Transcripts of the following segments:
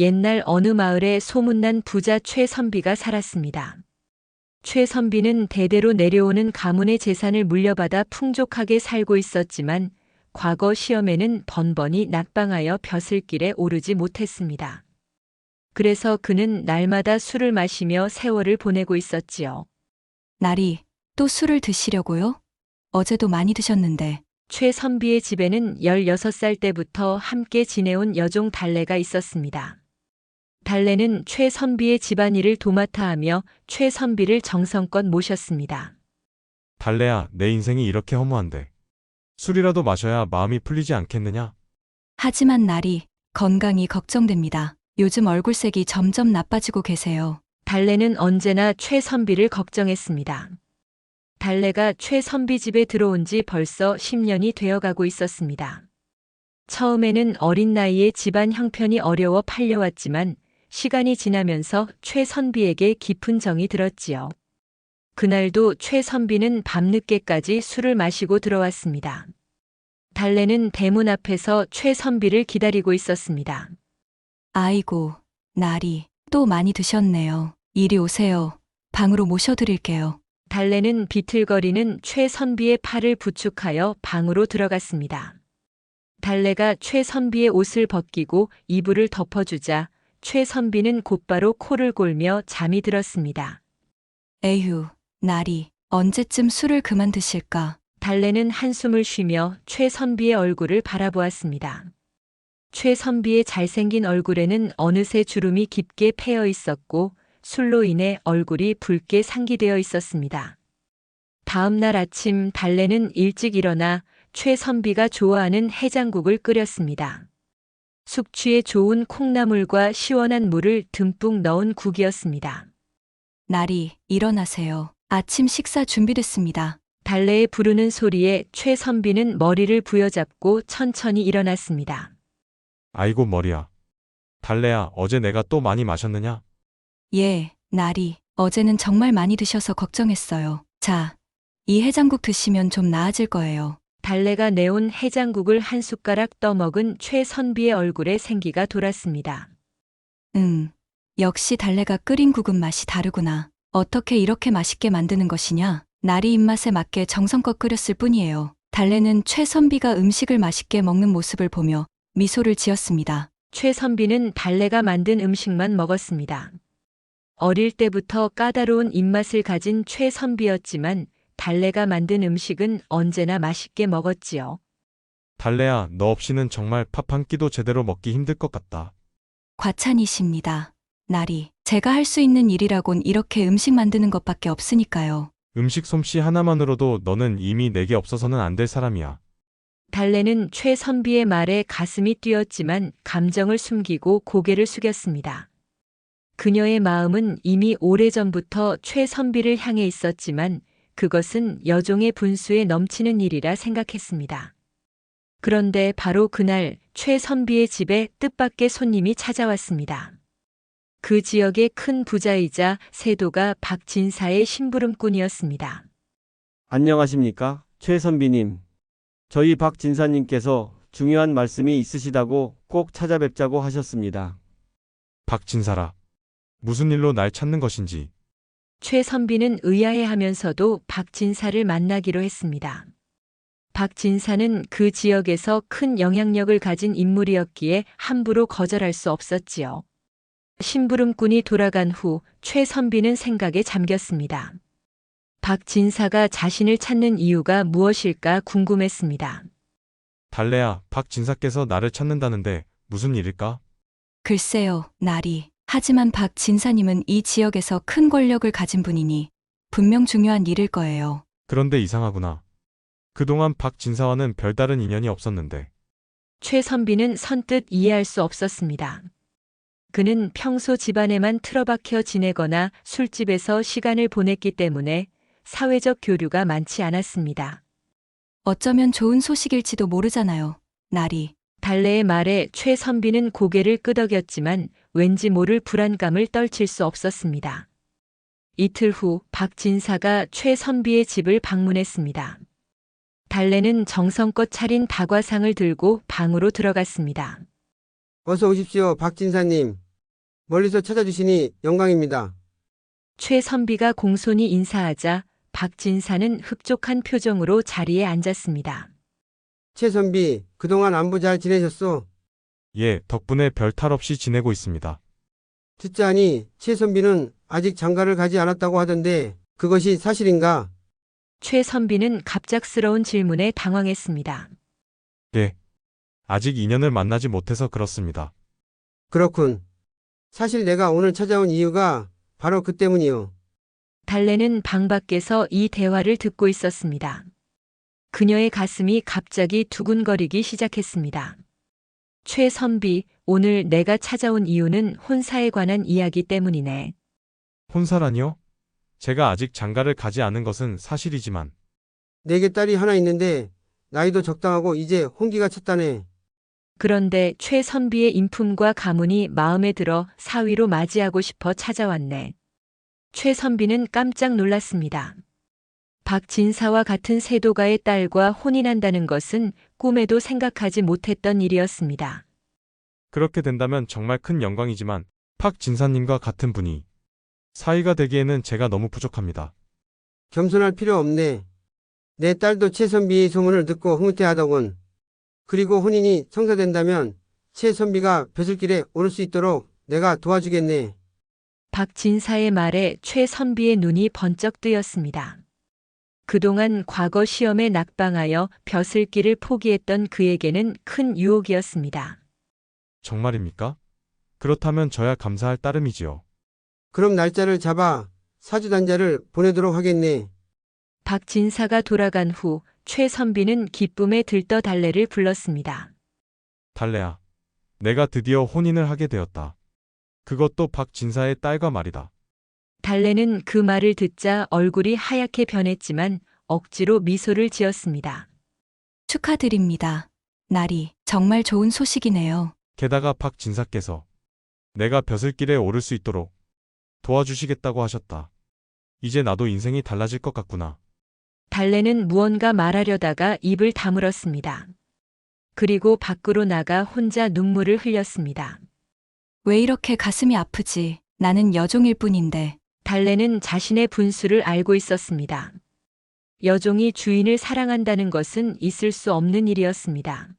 옛날 어느 마을에 소문난 부자 최선비가 살았습니다. 최선비는 대대로 내려오는 가문의 재산을 물려받아 풍족하게 살고 있었지만 과거 시험에는 번번이 낙방하여 벼슬길에 오르지 못했습니다. 그래서 그는 날마다 술을 마시며 세월을 보내고 있었지요. 날이 또 술을 드시려고요? 어제도 많이 드셨는데. 최선비의 집에는 16살 때부터 함께 지내온 여종 달래가 있었습니다. 달래는 최선비의 집안일을 도맡아 하며 최선비를 정성껏 모셨습니다. 달래야, 내 인생이 이렇게 허무한데. 술이라도 마셔야 마음이 풀리지 않겠느냐? 하지만 날이 건강이 걱정됩니다. 요즘 얼굴색이 점점 나빠지고 계세요. 달래는 언제나 최선비를 걱정했습니다. 달래가 최선비 집에 들어온 지 벌써 10년이 되어가고 있었습니다. 처음에는 어린 나이에 집안 형편이 어려워 팔려왔지만 시간이 지나면서 최선비에게 깊은 정이 들었지요. 그날도 최선비는 밤늦게까지 술을 마시고 들어왔습니다. 달래는 대문 앞에서 최선비를 기다리고 있었습니다. 아이고, 날이 또 많이 드셨네요. 이리 오세요. 방으로 모셔드릴게요. 달래는 비틀거리는 최선비의 팔을 부축하여 방으로 들어갔습니다. 달래가 최선비의 옷을 벗기고 이불을 덮어주자 최선비는 곧바로 코를 골며 잠이 들었습니다. 에휴, 날이 언제쯤 술을 그만 드실까? 달래는 한숨을 쉬며 최선비의 얼굴을 바라보았습니다. 최선비의 잘생긴 얼굴에는 어느새 주름이 깊게 패여 있었고 술로 인해 얼굴이 붉게 상기되어 있었습니다. 다음 날 아침 달래는 일찍 일어나 최선비가 좋아하는 해장국을 끓였습니다. 숙취에 좋은 콩나물과 시원한 물을 듬뿍 넣은 국이었습니다. 날이 일어나세요. 아침 식사 준비됐습니다. 달래의 부르는 소리에 최선비는 머리를 부여잡고 천천히 일어났습니다. 아이고 머리야. 달래야, 어제 내가 또 많이 마셨느냐? 예, 날이 어제는 정말 많이 드셔서 걱정했어요. 자, 이 해장국 드시면 좀 나아질 거예요. 달래가 내온 해장국을 한 숟가락 떠먹은 최선비의 얼굴에 생기가 돌았습니다. 역시 달래가 끓인 국은 맛이 다르구나. 어떻게 이렇게 맛있게 만드는 것이냐? 날이 입맛에 맞게 정성껏 끓였을 뿐이에요. 달래는 최선비가 음식을 맛있게 먹는 모습을 보며 미소를 지었습니다. 최선비는 달래가 만든 음식만 먹었습니다. 어릴 때부터 까다로운 입맛을 가진 최선비였지만 달래가 만든 음식은 언제나 맛있게 먹었지요. 달래야, 너 없이는 정말 밥 한 끼도 제대로 먹기 힘들 것 같다. 과찬이십니다. 날이 제가 할 수 있는 일이라곤 이렇게 음식 만드는 것밖에 없으니까요. 음식 솜씨 하나만으로도 너는 이미 내게 없어서는 안 될 사람이야. 달래는 최선비의 말에 가슴이 뛰었지만 감정을 숨기고 고개를 숙였습니다. 그녀의 마음은 이미 오래전부터 최선비를 향해 있었지만 그것은 여종의 분수에 넘치는 일이라 생각했습니다. 그런데 바로 그날 최선비의 집에 뜻밖의 손님이 찾아왔습니다. 그 지역의 큰 부자이자 세도가 박진사의 심부름꾼이었습니다. 안녕하십니까? 최선비님. 저희 박 진사님께서 중요한 말씀이 있으시다고 꼭 찾아뵙자고 하셨습니다. 박진사라. 무슨 일로 날 찾는 것인지. 최선비는 의아해하면서도 박진사를 만나기로 했습니다. 박진사는 그 지역에서 큰 영향력을 가진 인물이었기에 함부로 거절할 수 없었지요. 심부름꾼이 돌아간 후 최선비는 생각에 잠겼습니다. 박진사가 자신을 찾는 이유가 무엇일까 궁금했습니다. 달래야, 박진사께서 나를 찾는다는데 무슨 일일까? 글쎄요, 날이. 하지만 박 진사님은 이 지역에서 큰 권력을 가진 분이니 분명 중요한 일일 거예요. 그런데 이상하구나. 그동안 박진사와는 별다른 인연이 없었는데. 최선비는 선뜻 이해할 수 없었습니다. 그는 평소 집안에만 틀어박혀 지내거나 술집에서 시간을 보냈기 때문에 사회적 교류가 많지 않았습니다. 어쩌면 좋은 소식일지도 모르잖아요. 날이. 달래의 말에 최선비는 고개를 끄덕였지만 왠지 모를 불안감을 떨칠 수 없었습니다. 이틀 후 박진사가 최선비의 집을 방문했습니다. 달래는 정성껏 차린 다과상을 들고 방으로 들어갔습니다. 어서 오십시오, 박 진사님. 멀리서 찾아주시니 영광입니다. 최선비가 공손히 인사하자 박진사는 흡족한 표정으로 자리에 앉았습니다. 최선비, 그동안 안부 잘 지내셨소? 예, 덕분에 별 탈 없이 지내고 있습니다. 듣자하니 최선비는 아직 장가를 가지 않았다고 하던데 그것이 사실인가? 최선비는 갑작스러운 질문에 당황했습니다. 예. 아직 인연을 만나지 못해서 그렇습니다. 그렇군. 사실 내가 오늘 찾아온 이유가 바로 그 때문이요. 달래는 방 밖에서 이 대화를 듣고 있었습니다. 그녀의 가슴이 갑자기 두근거리기 시작했습니다. 최선비, 오늘 내가 찾아온 이유는 혼사에 관한 이야기 때문이네. 혼사라니요? 제가 아직 장가를 가지 않은 것은 사실이지만 내게 딸이 하나 있는데 나이도 적당하고 이제 혼기가 찼다네. 그런데 최선비의 인품과 가문이 마음에 들어 사위로 맞이하고 싶어 찾아왔네. 최선비는 깜짝 놀랐습니다. 박진사와 같은 세도가의 딸과 혼인한다는 것은 꿈에도 생각하지 못했던 일이었습니다. 그렇게 된다면 정말 큰 영광이지만 박 진사님과 같은 분이 사이가 되기에는 제가 너무 부족합니다. 겸손할 필요 없네. 내 딸도 최선비의 소문을 듣고 흐뭇해하더군. 그리고 혼인이 성사된다면 최선비가 벼슬길에 오를 수 있도록 내가 도와주겠네. 박진사의 말에 최선비의 눈이 번쩍 뜨였습니다. 그동안 과거 시험에 낙방하여 벼슬길을 포기했던 그에게는 큰 유혹이었습니다. 정말입니까? 그렇다면 저야 감사할 따름이지요. 그럼 날짜를 잡아 사주단자를 보내도록 하겠네. 박진사가 돌아간 후 최선비는 기쁨에 들떠 달래를 불렀습니다. 달래야, 내가 드디어 혼인을 하게 되었다. 그것도 박 진사의 딸과 말이다. 달래는 그 말을 듣자 얼굴이 하얗게 변했지만 억지로 미소를 지었습니다. 축하드립니다. 날이 정말 좋은 소식이네요. 게다가 박 진사께서 내가 벼슬길에 오를 수 있도록 도와주시겠다고 하셨다. 이제 나도 인생이 달라질 것 같구나. 달래는 무언가 말하려다가 입을 다물었습니다. 그리고 밖으로 나가 혼자 눈물을 흘렸습니다. 왜 이렇게 가슴이 아프지? 나는 여종일 뿐인데. 달래는 자신의 분수를 알고 있었습니다. 여종이 주인을 사랑한다는 것은 있을 수 없는 일이었습니다.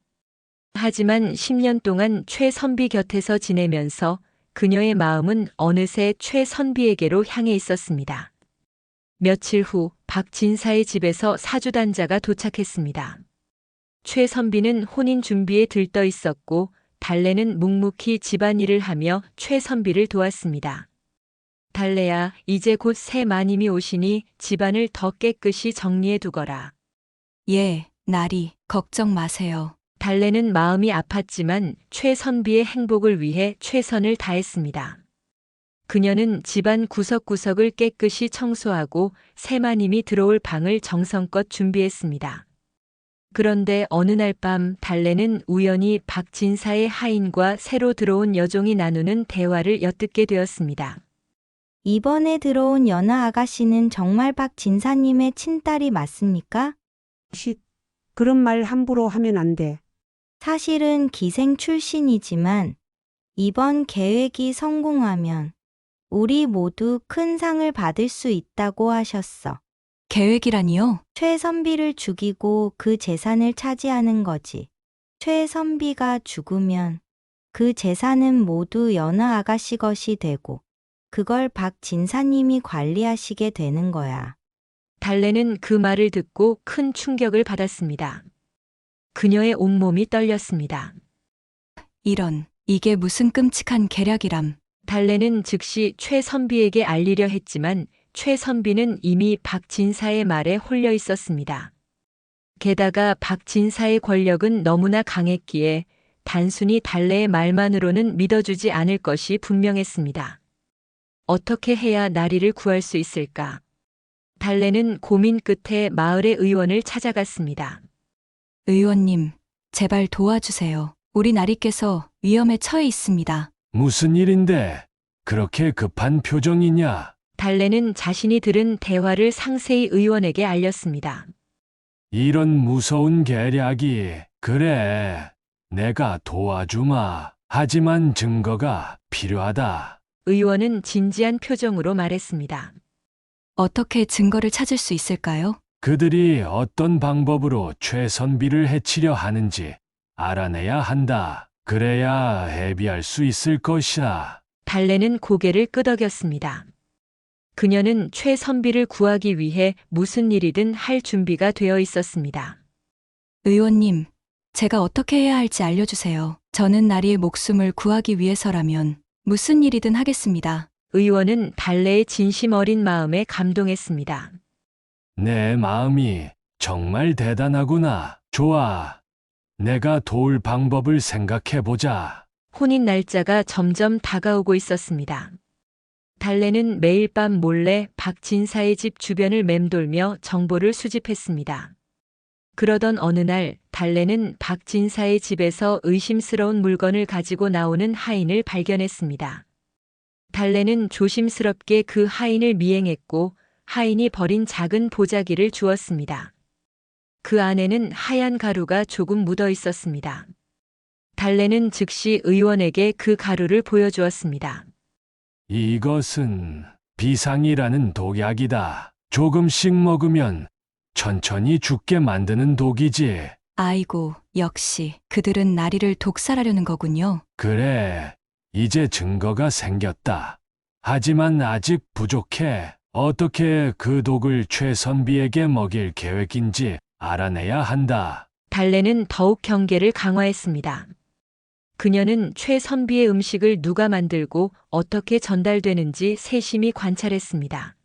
하지만 10년 동안 최선비 곁에서 지내면서 그녀의 마음은 어느새 최선비에게로 향해 있었습니다. 며칠 후 박진사의 집에서 사주단자가 도착했습니다. 최선비는 혼인 준비에 들떠 있었고 달래는 묵묵히 집안일을 하며 최선비를 도왔습니다. 달래야, 이제 곧 새 마님이 오시니 집안을 더 깨끗이 정리해 두거라. 예, 날이 걱정 마세요. 달래는 마음이 아팠지만 최선비의 행복을 위해 최선을 다했습니다. 그녀는 집안 구석구석을 깨끗이 청소하고 새마님이 들어올 방을 정성껏 준비했습니다. 그런데 어느 날 밤 달래는 우연히 박진사의 하인과 새로 들어온 여종이 나누는 대화를 엿듣게 되었습니다. 이번에 들어온 연하 아가씨는 정말 박 진사님의 친딸이 맞습니까? 쉿, 그런 말 함부로 하면 안 돼. 사실은 기생 출신이지만 이번 계획이 성공하면 우리 모두 큰 상을 받을 수 있다고 하셨어. 계획이라니요? 최선비를 죽이고 그 재산을 차지하는 거지. 최선비가 죽으면 그 재산은 모두 연하 아가씨 것이 되고 그걸 박 진사님이 관리하시게 되는 거야. 달래는 그 말을 듣고 큰 충격을 받았습니다. 그녀의 온몸이 떨렸습니다. 이런, 이게 무슨 끔찍한 계략이람. 달래는 즉시 최선비에게 알리려 했지만 최선비는 이미 박진사의 말에 홀려 있었습니다. 게다가 박진사의 권력은 너무나 강했기에 단순히 달래의 말만으로는 믿어주지 않을 것이 분명했습니다. 어떻게 해야 나리를 구할 수 있을까? 달래는 고민 끝에 마을의 의원을 찾아갔습니다. 의원님, 제발 도와주세요. 우리 나리께서 위험에 처해 있습니다. 무슨 일인데 그렇게 급한 표정이냐? 달래는 자신이 들은 대화를 상세히 의원에게 알렸습니다. 이런 무서운 계략이. 그래, 내가 도와주마. 하지만 증거가 필요하다. 의원은 진지한 표정으로 말했습니다. 어떻게 증거를 찾을 수 있을까요? 그들이 어떤 방법으로 최선비를 해치려 하는지 알아내야 한다. 그래야 해비할 수 있을 것이다. 달래는 고개를 끄덕였습니다. 그녀는 최선비를 구하기 위해 무슨 일이든 할 준비가 되어 있었습니다. 의원님, 제가 어떻게 해야 할지 알려주세요. 저는 나리의 목숨을 구하기 위해서라면 무슨 일이든 하겠습니다. 의원은 달래의 진심 어린 마음에 감동했습니다. 내 마음이 정말 대단하구나. 좋아. 내가 도울 방법을 생각해보자. 혼인 날짜가 점점 다가오고 있었습니다. 달래는 매일 밤 몰래 박진사의 집 주변을 맴돌며 정보를 수집했습니다. 그러던 어느 날 달래는 박진사의 집에서 의심스러운 물건을 가지고 나오는 하인을 발견했습니다. 달래는 조심스럽게 그 하인을 미행했고 하인이 버린 작은 보자기를 주었습니다. 그 안에는 하얀 가루가 조금 묻어 있었습니다. 달래는 즉시 의원에게 그 가루를 보여주었습니다. 이것은 비상이라는 독약이다. 조금씩 먹으면 천천히 죽게 만드는 독이지. 아이고, 역시 그들은 나리를 독살하려는 거군요. 그래, 이제 증거가 생겼다. 하지만 아직 부족해. 어떻게 그 독을 최선비에게 먹일 계획인지 알아내야 한다. 달래는 더욱 경계를 강화했습니다. 그녀는 최선비의 음식을 누가 만들고 어떻게 전달되는지 세심히 관찰했습니다.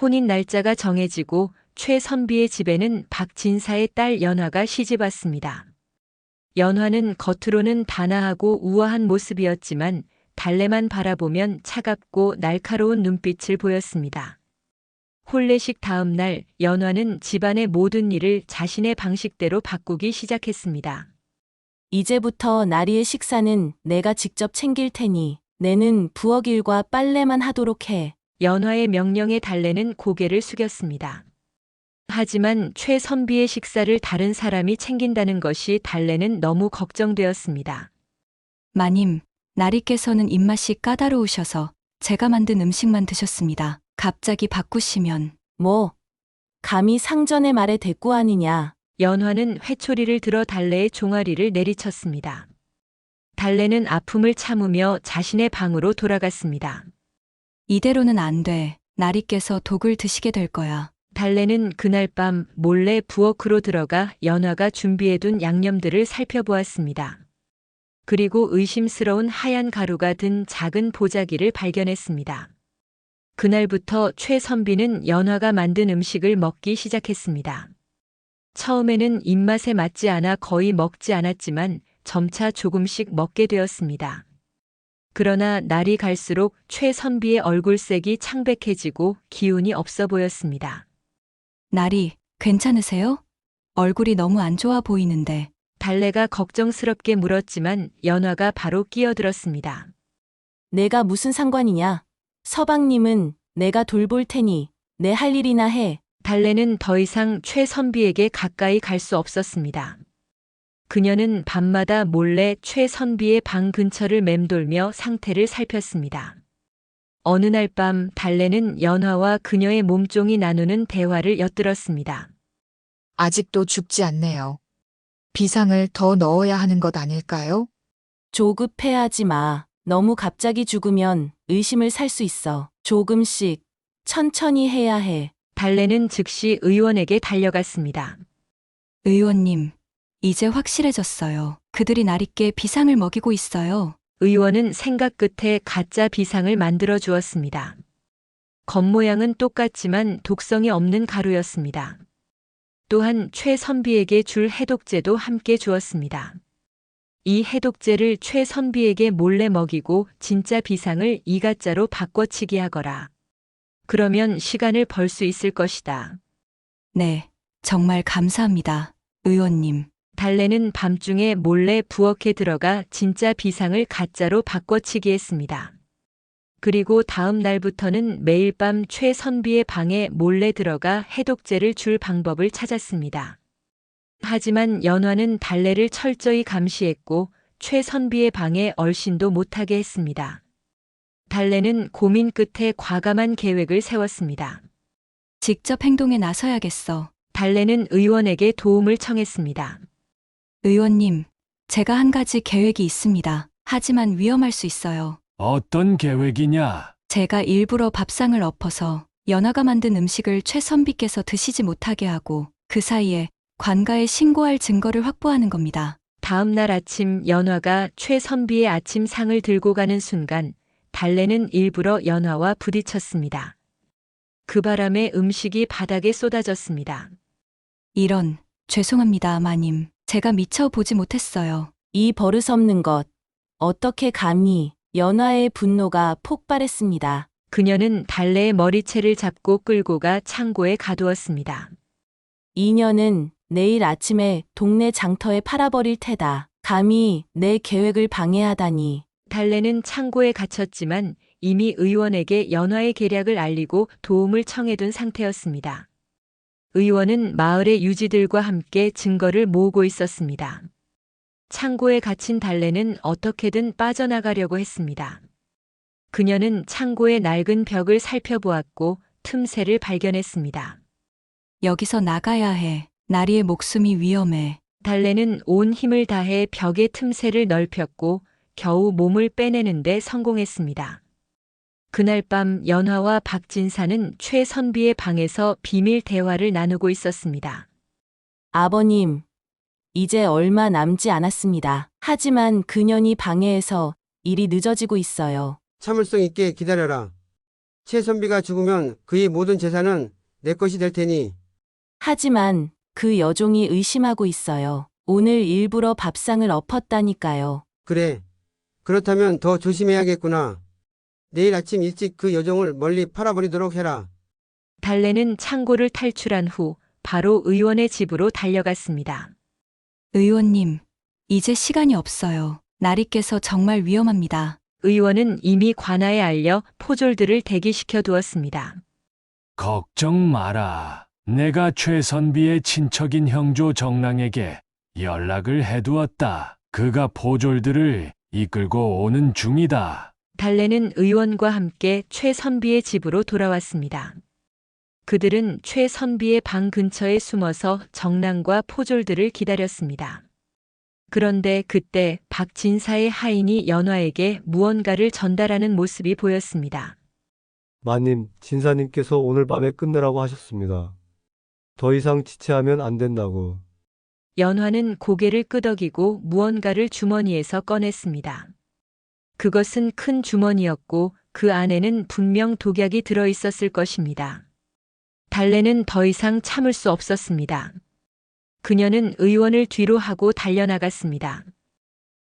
혼인 날짜가 정해지고 최선비의 집에는 박진사의 딸 연화가 시집왔습니다. 연화는 겉으로는 단아하고 우아한 모습이었지만 달래만 바라보면 차갑고 날카로운 눈빛을 보였습니다. 혼례식 다음 날 연화는 집안의 모든 일을 자신의 방식대로 바꾸기 시작했습니다. 이제부터 나리의 식사는 내가 직접 챙길 테니 내는 부엌 일과 빨래만 하도록 해. 연화의 명령에 달래는 고개를 숙였습니다. 하지만 최선비의 식사를 다른 사람이 챙긴다는 것이 달래는 너무 걱정되었습니다. 마님, 나리께서는 입맛이 까다로우셔서 제가 만든 음식만 드셨습니다. 갑자기 바꾸시면 뭐? 감히 상전의 말에 대꾸하느냐? 연화는 회초리를 들어 달래의 종아리를 내리쳤습니다. 달래는 아픔을 참으며 자신의 방으로 돌아갔습니다. 이대로는 안 돼. 나리께서 독을 드시게 될 거야. 달래는 그날 밤 몰래 부엌으로 들어가 연화가 준비해둔 양념들을 살펴보았습니다. 그리고 의심스러운 하얀 가루가 든 작은 보자기를 발견했습니다. 그날부터 최선비는 연화가 만든 음식을 먹기 시작했습니다. 처음에는 입맛에 맞지 않아 거의 먹지 않았지만 점차 조금씩 먹게 되었습니다. 그러나 날이 갈수록 최선비의 얼굴색이 창백해지고 기운이 없어 보였습니다. 나리, 괜찮으세요? 얼굴이 너무 안 좋아 보이는데. 달래가 걱정스럽게 물었지만 연화가 바로 끼어들었습니다. 내가 무슨 상관이냐? 서방님은 내가 돌볼 테니 내 할 일이나 해. 달래는 더 이상 최선비에게 가까이 갈 수 없었습니다. 그녀는 밤마다 몰래 최선비의 방 근처를 맴돌며 상태를 살폈습니다. 어느 날 밤 달래는 연화와 그녀의 몸종이 나누는 대화를 엿들었습니다. 아직도 죽지 않네요. 비상을 더 넣어야 하는 것 아닐까요? 조급해하지 마. 너무 갑자기 죽으면 의심을 살 수 있어. 조금씩 천천히 해야 해. 달래는 즉시 의원에게 달려갔습니다. 의원님, 이제 확실해졌어요. 그들이 나리께 비상을 먹이고 있어요. 의원은 생각 끝에 가짜 비상을 만들어 주었습니다. 겉모양은 똑같지만 독성이 없는 가루였습니다. 또한 최선비에게 줄 해독제도 함께 주었습니다. 이 해독제를 최선비에게 몰래 먹이고 진짜 비상을 이 가짜로 바꿔치기 하거라. 그러면 시간을 벌 수 있을 것이다. 네, 정말 감사합니다. 의원님. 달래는 밤중에 몰래 부엌에 들어가 진짜 비상을 가짜로 바꿔치기 했습니다. 그리고 다음 날부터는 매일 밤 최선비의 방에 몰래 들어가 해독제를 줄 방법을 찾았습니다. 하지만 연화는 달래를 철저히 감시했고 최선비의 방에 얼씬도 못하게 했습니다. 달래는 고민 끝에 과감한 계획을 세웠습니다. 직접 행동에 나서야겠어. 달래는 의원에게 도움을 청했습니다. 의원님, 제가 한 가지 계획이 있습니다. 하지만 위험할 수 있어요. 어떤 계획이냐? 제가 일부러 밥상을 엎어서 연화가 만든 음식을 최선비께서 드시지 못하게 하고 그 사이에 관가에 신고할 증거를 확보하는 겁니다. 다음 날 아침 연화가 최선비의 아침상을 들고 가는 순간 달래는 일부러 연화와 부딪혔습니다. 그 바람에 음식이 바닥에 쏟아졌습니다. 이런, 죄송합니다, 마님. 제가 미처 보지 못했어요. 이 버릇없는 것. 어떻게 감히. 연화의 분노가 폭발했습니다. 그녀는 달래의 머리채를 잡고 끌고 가 창고에 가두었습니다. 이 년은 내일 아침에 동네 장터에 팔아버릴 테다. 감히 내 계획을 방해하다니. 달래는 창고에 갇혔지만 이미 의원에게 연화의 계략을 알리고 도움을 청해둔 상태였습니다. 의원은 마을의 유지들과 함께 증거를 모으고 있었습니다. 창고에 갇힌 달래는 어떻게든 빠져나가려고 했습니다. 그녀는 창고의 낡은 벽을 살펴보았고 틈새를 발견했습니다. 여기서 나가야 해. 나리의 목숨이 위험해. 달래는 온 힘을 다해 벽의 틈새를 넓혔고 겨우 몸을 빼내는데 성공했습니다. 그날 밤 연화와 박진사는 최선비의 방에서 비밀 대화를 나누고 있었습니다. 아버님, 이제 얼마 남지 않았습니다. 하지만 그년이 방해해서 일이 늦어지고 있어요. 참을성 있게 기다려라. 최선비가 죽으면 그의 모든 재산은 내 것이 될 테니. 하지만 그 여종이 의심하고 있어요. 오늘 일부러 밥상을 엎었다니까요. 그래. 그렇다면 더 조심해야겠구나. 내일 아침 일찍 그 여종을 멀리 팔아버리도록 해라. 달래는 창고를 탈출한 후 바로 의원의 집으로 달려갔습니다. 의원님, 이제 시간이 없어요. 나리께서 정말 위험합니다. 의원은 이미 관아에 알려 포졸들을 대기시켜 두었습니다. 걱정 마라. 내가 최선비의 친척인 형조 정랑에게 연락을 해두었다. 그가 포졸들을 이끌고 오는 중이다. 달래는 의원과 함께 최선비의 집으로 돌아왔습니다. 그들은 최선비의 방 근처에 숨어서 정랑과 포졸들을 기다렸습니다. 그런데 그때 박진사의 하인이 연화에게 무언가를 전달하는 모습이 보였습니다. 마님, 진사님께서 오늘 밤에 끝내라고 하셨습니다. 더 이상 지체하면 안 된다고. 연화는 고개를 끄덕이고 무언가를 주머니에서 꺼냈습니다. 그것은 큰 주머니였고 그 안에는 분명 독약이 들어 있었을 것입니다. 달래는 더 이상 참을 수 없었습니다. 그녀는 의원을 뒤로 하고 달려나갔습니다.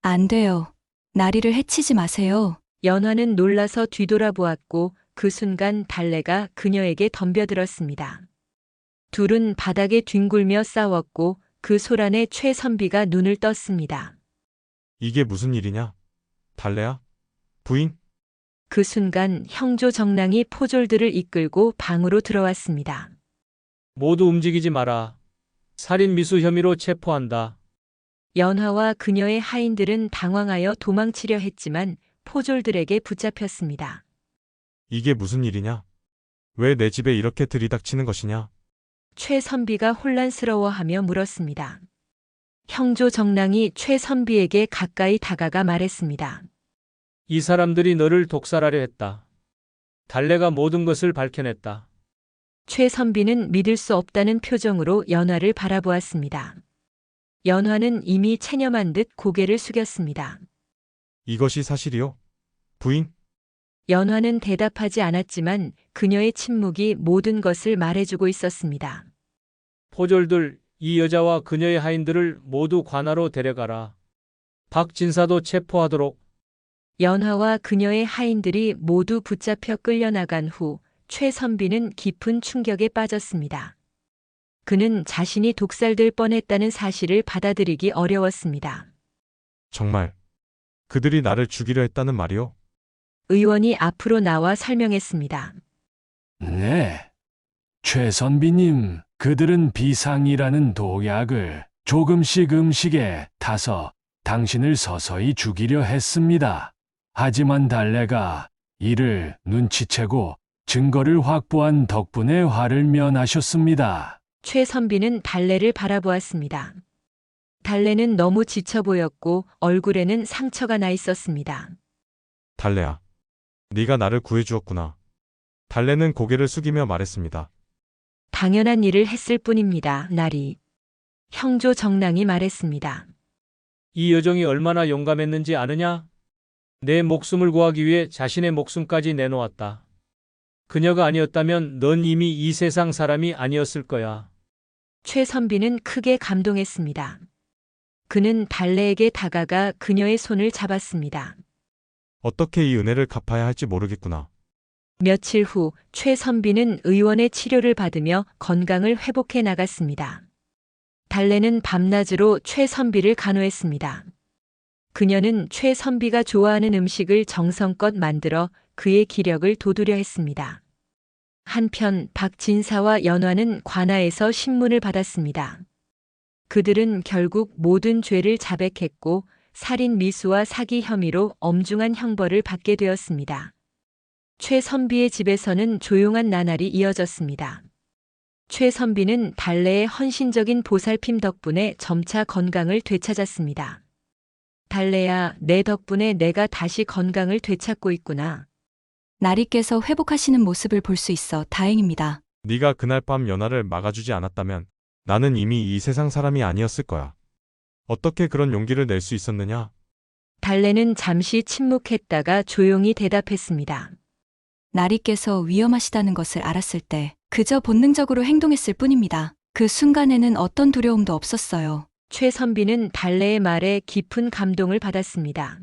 안 돼요. 나리를 해치지 마세요. 연화는 놀라서 뒤돌아보았고 그 순간 달래가 그녀에게 덤벼들었습니다. 둘은 바닥에 뒹굴며 싸웠고 그 소란에 최선비가 눈을 떴습니다. 이게 무슨 일이냐? 달래야? 부인? 그 순간 형조 정랑이 포졸들을 이끌고 방으로 들어왔습니다. 모두 움직이지 마라. 살인 미수 혐의로 체포한다. 연화와 그녀의 하인들은 당황하여 도망치려 했지만 포졸들에게 붙잡혔습니다. 이게 무슨 일이냐? 왜 내 집에 이렇게 들이닥치는 것이냐? 최선비가 혼란스러워하며 물었습니다. 형조 정랑이 최선비에게 가까이 다가가 말했습니다. 이 사람들이 너를 독살하려 했다. 달래가 모든 것을 밝혀냈다. 최선비는 믿을 수 없다는 표정으로 연화를 바라보았습니다. 연화는 이미 체념한 듯 고개를 숙였습니다. 이것이 사실이요? 부인? 연화는 대답하지 않았지만 그녀의 침묵이 모든 것을 말해주고 있었습니다. 포졸들, 이 여자와 그녀의 하인들을 모두 관아로 데려가라. 박진사도 체포하도록. 연화와 그녀의 하인들이 모두 붙잡혀 끌려나간 후 최선비는 깊은 충격에 빠졌습니다. 그는 자신이 독살될 뻔했다는 사실을 받아들이기 어려웠습니다. 정말 그들이 나를 죽이려 했다는 말이요? 의원이 앞으로 나와 설명했습니다. 네. 최선비님, 그들은 비상이라는 독약을 조금씩 음식에 타서 당신을 서서히 죽이려 했습니다. 하지만 달래가 이를 눈치채고 증거를 확보한 덕분에 화를 면하셨습니다. 최선비는 달래를 바라보았습니다. 달래는 너무 지쳐 보였고 얼굴에는 상처가 나 있었습니다. 달래야. 네가 나를 구해주었구나. 달래는 고개를 숙이며 말했습니다. 당연한 일을 했을 뿐입니다. 나리. 형조 정랑이 말했습니다. 이 여종이 얼마나 용감했는지 아느냐? 내 목숨을 구하기 위해 자신의 목숨까지 내놓았다. 그녀가 아니었다면 넌 이미 이 세상 사람이 아니었을 거야. 최선비는 크게 감동했습니다. 그는 달래에게 다가가 그녀의 손을 잡았습니다. 어떻게 이 은혜를 갚아야 할지 모르겠구나. 며칠 후 최선비는 의원의 치료를 받으며 건강을 회복해 나갔습니다. 달래는 밤낮으로 최선비를 간호했습니다. 그녀는 최선비가 좋아하는 음식을 정성껏 만들어 그의 기력을 돋우려 했습니다. 한편 박진사와 연화는 관아에서 신문을 받았습니다. 그들은 결국 모든 죄를 자백했고 살인 미수와 사기 혐의로 엄중한 형벌을 받게 되었습니다. 최선비의 집에서는 조용한 나날이 이어졌습니다. 최선비는 달래의 헌신적인 보살핌 덕분에 점차 건강을 되찾았습니다. 달래야, 내 덕분에 내가 다시 건강을 되찾고 있구나. 나리께서 회복하시는 모습을 볼 수 있어 다행입니다. 네가 그날 밤 연하를 막아주지 않았다면 나는 이미 이 세상 사람이 아니었을 거야. 어떻게 그런 용기를 낼 수 있었느냐? 달래는 잠시 침묵했다가 조용히 대답했습니다. 나리께서 위험하시다는 것을 알았을 때 그저 본능적으로 행동했을 뿐입니다. 그 순간에는 어떤 두려움도 없었어요. 최선비는 달래의 말에 깊은 감동을 받았습니다.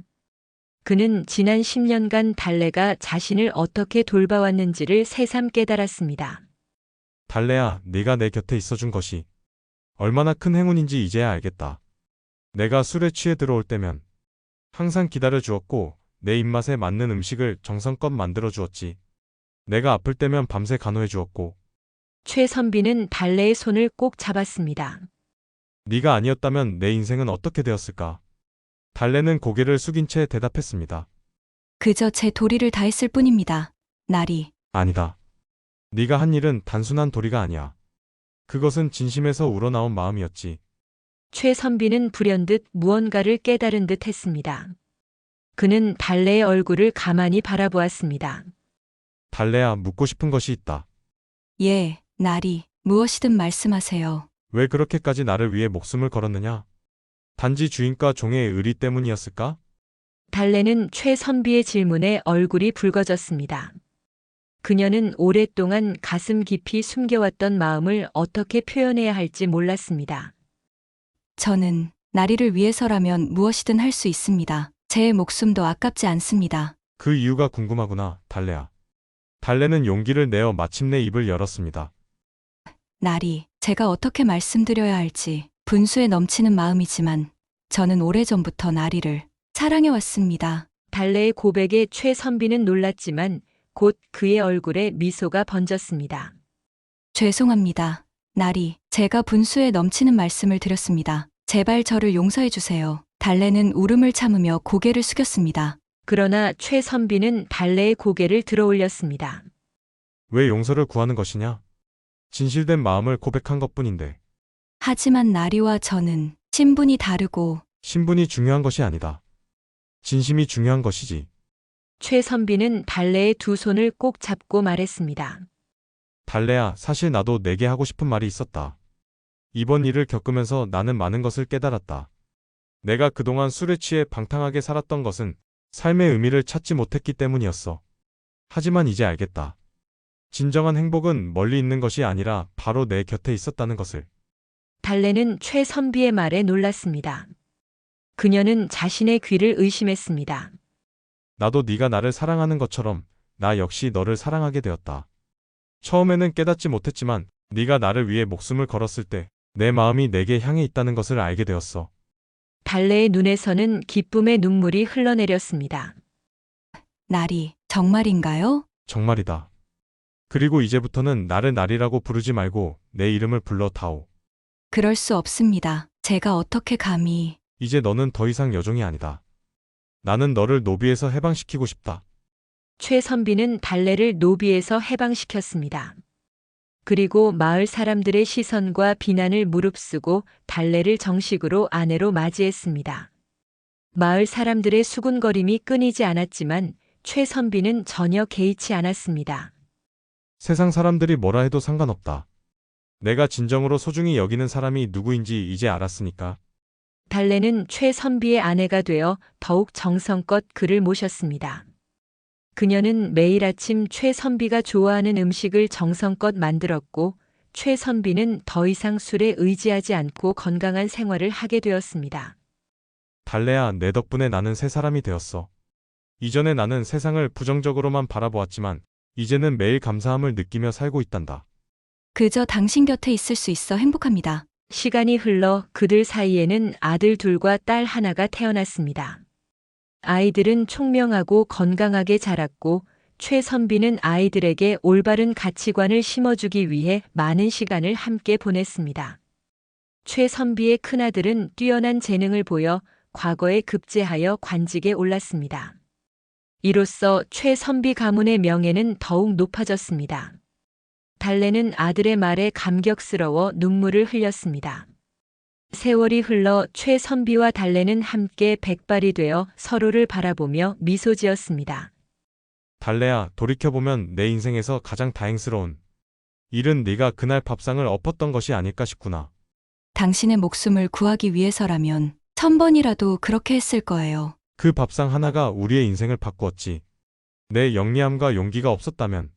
그는 지난 10년간 달래가 자신을 어떻게 돌봐왔는지를 새삼 깨달았습니다. 달래야, 네가 내 곁에 있어준 것이 얼마나 큰 행운인지 이제야 알겠다. 내가 술에 취해 들어올 때면 항상 기다려 주었고 내 입맛에 맞는 음식을 정성껏 만들어 주었지. 내가 아플 때면 밤새 간호해 주었고. 최선비는 달래의 손을 꼭 잡았습니다. 네가 아니었다면 내 인생은 어떻게 되었을까? 달래는 고개를 숙인 채 대답했습니다. 그저 제 도리를 다했을 뿐입니다. 나리. 아니다. 네가 한 일은 단순한 도리가 아니야. 그것은 진심에서 우러나온 마음이었지. 최선비는 불현듯 무언가를 깨달은 듯 했습니다. 그는 달래의 얼굴을 가만히 바라보았습니다. 달래야, 묻고 싶은 것이 있다. 예, 나리. 무엇이든 말씀하세요. 왜 그렇게까지 나를 위해 목숨을 걸었느냐? 단지 주인과 종의 의리 때문이었을까? 달래는 최선비의 질문에 얼굴이 붉어졌습니다. 그녀는 오랫동안 가슴 깊이 숨겨왔던 마음을 어떻게 표현해야 할지 몰랐습니다. 저는 나리를 위해서라면 무엇이든 할 수 있습니다. 제 목숨도 아깝지 않습니다. 그 이유가 궁금하구나, 달래야. 달래는 용기를 내어 마침내 입을 열었습니다. 나리, 제가 어떻게 말씀드려야 할지 분수에 넘치는 마음이지만 저는 오래전부터 나리를 사랑해왔습니다. 달래의 고백에 최선비는 놀랐지만 곧 그의 얼굴에 미소가 번졌습니다. 죄송합니다. 나리, 제가 분수에 넘치는 말씀을 드렸습니다. 제발 저를 용서해 주세요. 달래는 울음을 참으며 고개를 숙였습니다. 그러나 최선비는 달래의 고개를 들어 올렸습니다. 왜 용서를 구하는 것이냐? 진실된 마음을 고백한 것뿐인데. 하지만 나리와 저는 신분이 다르고 신분이 중요한 것이 아니다. 진심이 중요한 것이지. 최선비는 달래의 두 손을 꼭 잡고 말했습니다. 달래야, 사실 나도 내게 하고 싶은 말이 있었다. 이번 일을 겪으면서 나는 많은 것을 깨달았다. 내가 그동안 술에 취해 방탕하게 살았던 것은 삶의 의미를 찾지 못했기 때문이었어. 하지만 이제 알겠다. 진정한 행복은 멀리 있는 것이 아니라 바로 내 곁에 있었다는 것을. 달래는 최선비의 말에 놀랐습니다. 그녀는 자신의 귀를 의심했습니다. 나도 네가 나를 사랑하는 것처럼 나 역시 너를 사랑하게 되었다. 처음에는 깨닫지 못했지만 네가 나를 위해 목숨을 걸었을 때 내 마음이 내게 향해 있다는 것을 알게 되었어. 달래의 눈에서는 기쁨의 눈물이 흘러내렸습니다. 나리, 정말인가요? 정말이다. 그리고 이제부터는 나를 나리라고 부르지 말고 내 이름을 불러 다오. 그럴 수 없습니다. 제가 어떻게 감히... 이제 너는 더 이상 여종이 아니다. 나는 너를 노비에서 해방시키고 싶다. 최선비는 달래를 노비에서 해방시켰습니다. 그리고 마을 사람들의 시선과 비난을 무릅쓰고 달래를 정식으로 아내로 맞이했습니다. 마을 사람들의 수군거림이 끊이지 않았지만 최선비는 전혀 개의치 않았습니다. 세상 사람들이 뭐라 해도 상관없다. 내가 진정으로 소중히 여기는 사람이 누구인지 이제 알았으니까. 달래는 최선비의 아내가 되어 더욱 정성껏 그를 모셨습니다. 그녀는 매일 아침 최선비가 좋아하는 음식을 정성껏 만들었고 최선비는 더 이상 술에 의지하지 않고 건강한 생활을 하게 되었습니다. 달래야, 내 덕분에 나는 새 사람이 되었어. 이전에 나는 세상을 부정적으로만 바라보았지만 이제는 매일 감사함을 느끼며 살고 있단다. 그저 당신 곁에 있을 수 있어 행복합니다. 시간이 흘러 그들 사이에는 아들 둘과 딸 하나가 태어났습니다. 아이들은 총명하고 건강하게 자랐고 최선비는 아이들에게 올바른 가치관을 심어주기 위해 많은 시간을 함께 보냈습니다. 최선비의 큰아들은 뛰어난 재능을 보여 과거에 급제하여 관직에 올랐습니다. 이로써 최선비 가문의 명예는 더욱 높아졌습니다. 달래는 아들의 말에 감격스러워 눈물을 흘렸습니다. 세월이 흘러 최선비와 달래는 함께 백발이 되어 서로를 바라보며 미소 지었습니다. 달래야, 돌이켜보면 내 인생에서 가장 다행스러운 일은 네가 그날 밥상을 엎었던 것이 아닐까 싶구나. 당신의 목숨을 구하기 위해서라면 1000번이라도 그렇게 했을 거예요. 그 밥상 하나가 우리의 인생을 바꾸었지. 내 영리함과 용기가 없었다면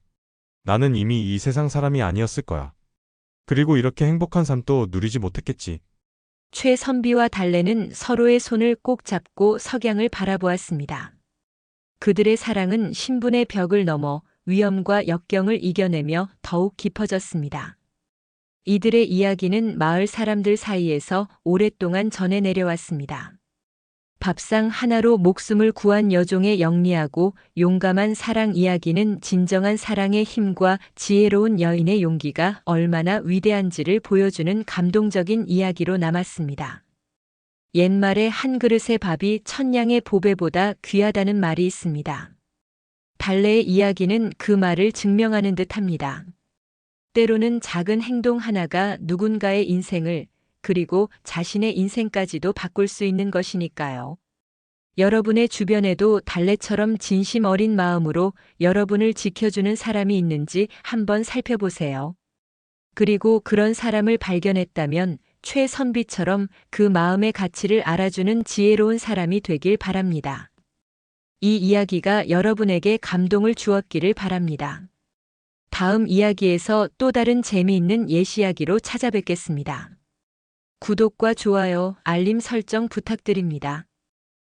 나는 이미 이 세상 사람이 아니었을 거야. 그리고 이렇게 행복한 삶도 누리지 못했겠지. 최선비와 달래는 서로의 손을 꼭 잡고 석양을 바라보았습니다. 그들의 사랑은 신분의 벽을 넘어 위험과 역경을 이겨내며 더욱 깊어졌습니다. 이들의 이야기는 마을 사람들 사이에서 오랫동안 전해 내려왔습니다. 밥상 하나로 목숨을 구한 여종의 영리하고 용감한 사랑 이야기는 진정한 사랑의 힘과 지혜로운 여인의 용기가 얼마나 위대한지를 보여주는 감동적인 이야기로 남았습니다. 옛말에 한 그릇의 밥이 1000양의 보배보다 귀하다는 말이 있습니다. 달래의 이야기는 그 말을 증명하는 듯합니다. 때로는 작은 행동 하나가 누군가의 인생을 그리고 자신의 인생까지도 바꿀 수 있는 것이니까요. 여러분의 주변에도 달래처럼 진심 어린 마음으로 여러분을 지켜주는 사람이 있는지 한번 살펴보세요. 그리고 그런 사람을 발견했다면 최선비처럼 그 마음의 가치를 알아주는 지혜로운 사람이 되길 바랍니다. 이 이야기가 여러분에게 감동을 주었기를 바랍니다. 다음 이야기에서 또 다른 재미있는 예시이야기로 찾아뵙겠습니다. 구독과 좋아요, 알림 설정 부탁드립니다.